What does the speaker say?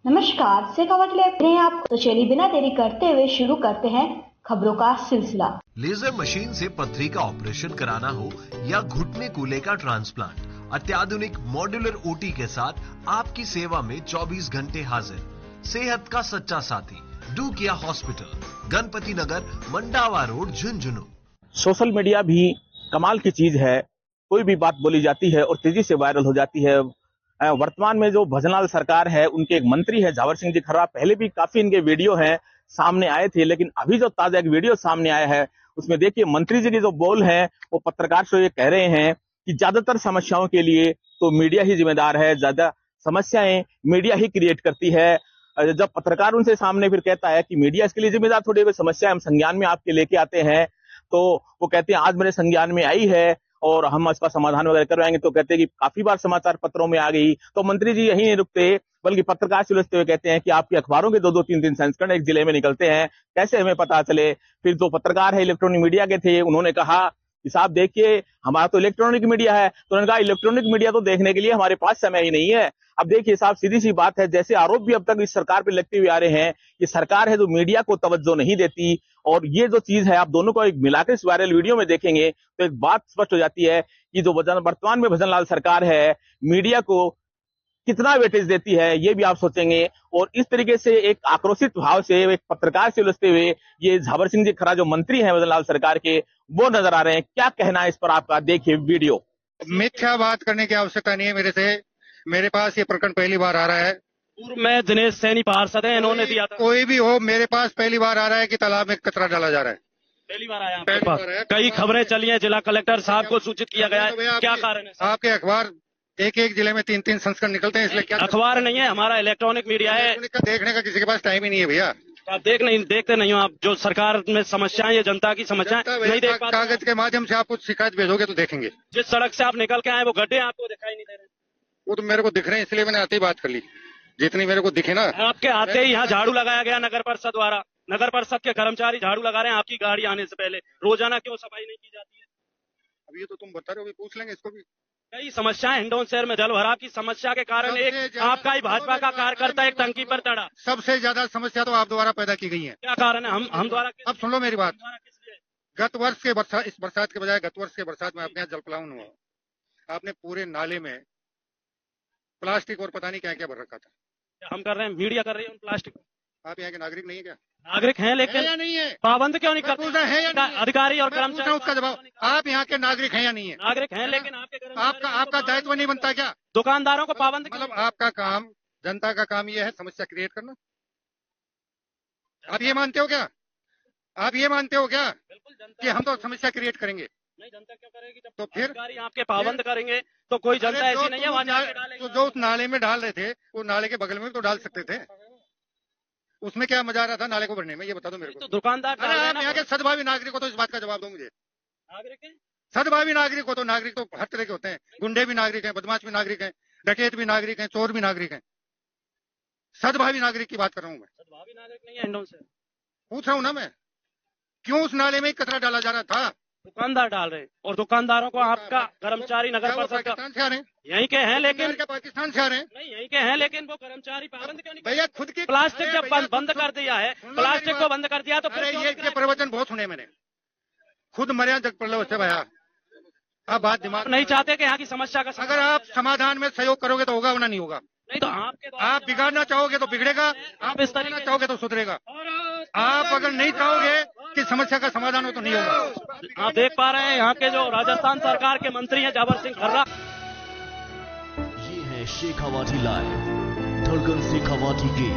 नमस्कार, शेखावत लेकर हैं आप। तो चलिए बिना देरी करते हुए शुरू करते हैं खबरों का सिलसिला। लेजर मशीन से पथरी का ऑपरेशन कराना हो या घुटने कूल्हे का ट्रांसप्लांट, अत्याधुनिक मॉड्यूलर ओटी के साथ आपकी सेवा में 24 घंटे हाजिर। सेहत का सच्चा साथी Dukiya hospital, Ganpati Nagar, Mandawa road, Jhunjhunu. Social media भी कमाल की चीज है। कोई भी बात बोली जाती है और तेजी से वायरल हो जाती है। वर्तमान में जो भजनलाल सरकार है, उनके एक मंत्री है झावर सिंह जी खर्रा, पहले भी काफी इनके वीडियो हैं सामने आए थे, लेकिन अभी जो ताजा एक वीडियो सामने आया है उसमें देखिए मंत्री जी के जो बोल हैं वो पत्रकार से ये कह रहे हैं कि ज्यादातर समस्याओं के लिए तो मीडिया ही जिम्मेदार है, ज्यादा समस्याएं मीडिया ही क्रिएट करती है। जब पत्रकार उनसे सामने फिर कहता है कि मीडिया इसके लिए जिम्मेदार थोड़ी, वे समस्या हम संज्ञान में आपके लेके आते हैं, तो वो कहते हैं आज मेरे संज्ञान में आई है और हम इसका समाधान वगैरह करवाएंगे। तो कहते हैं कि काफी बार समाचार पत्रों में आ गई। तो मंत्री जी यही नहीं रुकते, बल्कि पत्रकार से उलझते हुए कहते हैं कि आपके अखबारों के 2-2, 3-3 संस्करण एक जिले में निकलते हैं, कैसे हमें पता चले। फिर जो पत्रकार है इलेक्ट्रॉनिक मीडिया के थे, उन्होंने कहा कि साहब देखिए हमारा तो इलेक्ट्रॉनिक मीडिया है। तो उन्होंने कहा इलेक्ट्रॉनिक मीडिया तो देखने के लिए हमारे पास समय ही नहीं है। अब देखिए साहब, सीधी सी बात है, जैसे आरोप भी अब तक इस सरकार पे लगते हुए आ रहे हैं कि सरकार है जो मीडिया को तवज्जो नहीं देती। और ये जो चीज है, आप दोनों को एक मिलाकर इस वायरल वीडियो में देखेंगे तो एक बात स्पष्ट हो जाती है कि जो वर्तमान में भजनलाल सरकार है, मीडिया को कितना वेटेज देती है, ये भी आप सोचेंगे। और इस तरीके से एक आक्रोशित भाव से एक पत्रकार से उलझते हुए ये झावर सिंह जी खर्रा जो मंत्री हैं भजनलाल सरकार के, वो नजर आ रहे हैं। क्या कहना है इस पर आपका, देखिए वीडियो। मिथ्या बात करने की आवश्यकता नहीं है मेरे से। मेरे पास ये प्रकरण पहली बार आ रहा है। पूर्व में दिनेश सैनी पार्षद है, इन्होंने दिया था। कोई भी हो, मेरे पास पहली बार आ रहा है कि तालाब में कचरा डाला जा रहा है। पहली बार आया आपके पास? कई खबरें चली हैं, जिला कलेक्टर साहब को सूचित किया गया है, क्या कारण है? आपके अखबार एक एक जिले में 3-3 संस्करण निकलते हैं, इसलिए क्या अखबार नहीं है, हमारा इलेक्ट्रॉनिक मीडिया है। देखने का किसी के पास टाइम ही नहीं है भैया। आप देखते नहीं हो। आप जो सरकार में समस्याएं, ये जनता की समस्याएं नहीं देख पाते। कागज के माध्यम से आप कुछ शिकायत भेजोगे तो देखेंगे। जिस सड़क से आप निकल के आए वो गड्ढे आपको दिखाई नहीं दे रहे। वो तो मेरे को दिख रहे हैं, इसलिए मैंने आते ही बात कर ली। जितनी मेरे को दिखे ना। आपके आते ही यहाँ झाड़ू लगाया गया नगर परिषद द्वारा। नगर परिषद के कर्मचारी झाड़ू लगा रहे हैं आपकी गाड़ी आने से पहले। रोजाना क्यों सफाई नहीं की जाती है? अब ये तो तुम बता रहे हो, अभी पूछ लेंगे इसको भी। कई समस्याएं, हिंडौन शहर में जल भराव की समस्या के कारण एक आपका ही भाजपा का कार्यकर्ता एक टंकी पर चढ़ा। सबसे ज्यादा समस्या तो आप द्वारा पैदा की गई है। क्या कारण है? हम द्वारा। अब सुन लो मेरी बात। गत वर्ष के बरसात, इस बरसात के बजाय गत वर्ष के बरसात में आपके यहाँ जल प्लावन हुआ। आपने पूरे नाले में प्लास्टिक और पता नहीं क्या क्या भर रखा था। हम कर रहे हैं, मीडिया कर रही है उन प्लास्टिक को। आप यहाँ के नागरिक नहीं है क्या? नागरिक हैं, लेकिन या नहीं है? पाबंद क्यों नहीं करते? है या नहीं? अधिकारी और कर्मचारी, उसका जवाब। आप यहाँ के नागरिक हैं या नहीं है? नागरिक हैं, लेकिन आपका दायित्व नहीं बनता क्या? दुकानदारों को पाबंद, मतलब आपका काम, जनता का काम ये है समस्या क्रिएट करना। आप ये मानते हो क्या? आप ये मानते हो क्या कि हम तो समस्या क्रिएट करेंगे? नहीं, जनता क्यों करेगी? जब तो फिर अधिकारी आपके पाबंद करेंगे तो कोई जनता ऐसी नहीं है वहाँ जाके डालेगी। जो उस नाले में डाल रहे थे, वो नाले के बगल में भी तो डाल सकते थे। उसमें क्या मजा आ रहा था नाले को भरने में, ये बता दो मेरे को। तो दुकानदार आप यहाँ के सद्भावी नागरिक हो तो इस बात का जवाब दो मुझे। नागरिक है, सद्भावी नागरिक हो तो, नागरिक तो हर तरह के होते हैं। गुंडे भी नागरिक हैं, बदमाश भी नागरिक हैं, डकैत भी नागरिक हैं, चोर भी नागरिक हैं। सद्भावी नागरिक की बात कर रहा हूँ मैं। सद्भावी नागरिक नहीं है हिंडौन से। पूछ रहा हूँ ना मैं, क्यों उस नाले में कचरा डाला जा रहा था? दुकानदार डाल रहे हैं, और दुकानदारों को आपका कर्मचारी नगर परिषद का पाकिस्तान से आ रहे हैं? यहीं के हैं, लेकिन पाकिस्तान से आ रहे हैं? नहीं, यहीं के हैं, लेकिन वो कर्मचारी पाबंद क्यों नहीं? भैया खुद की प्लास्टिक जब बंद कर दिया है, प्लास्टिक को बंद कर दिया तो फिर ये प्रवचन बहुत सुने मैंने, खुद मर्या जग पड़ लो उससे भैया। आप बात दिमाग नहीं चाहते कि यहाँ की समस्या का अगर आप समाधान में सहयोग करोगे तो होगा, वरना नहीं होगा। नहीं तो आप बिगाड़ना चाहोगे तो बिगड़ेगा, आप इस तरह चाहोगे तो सुधरेगा। आप अगर नहीं चाहोगे कि समस्या का समाधान हो तो नहीं होगा। आप देख पा रहे हैं यहाँ के जो राजस्थान सरकार के मंत्री हैं झावर सिंह खर्रा। ये है शेखावाटी लाइव, धड़कन शेखावाटी की।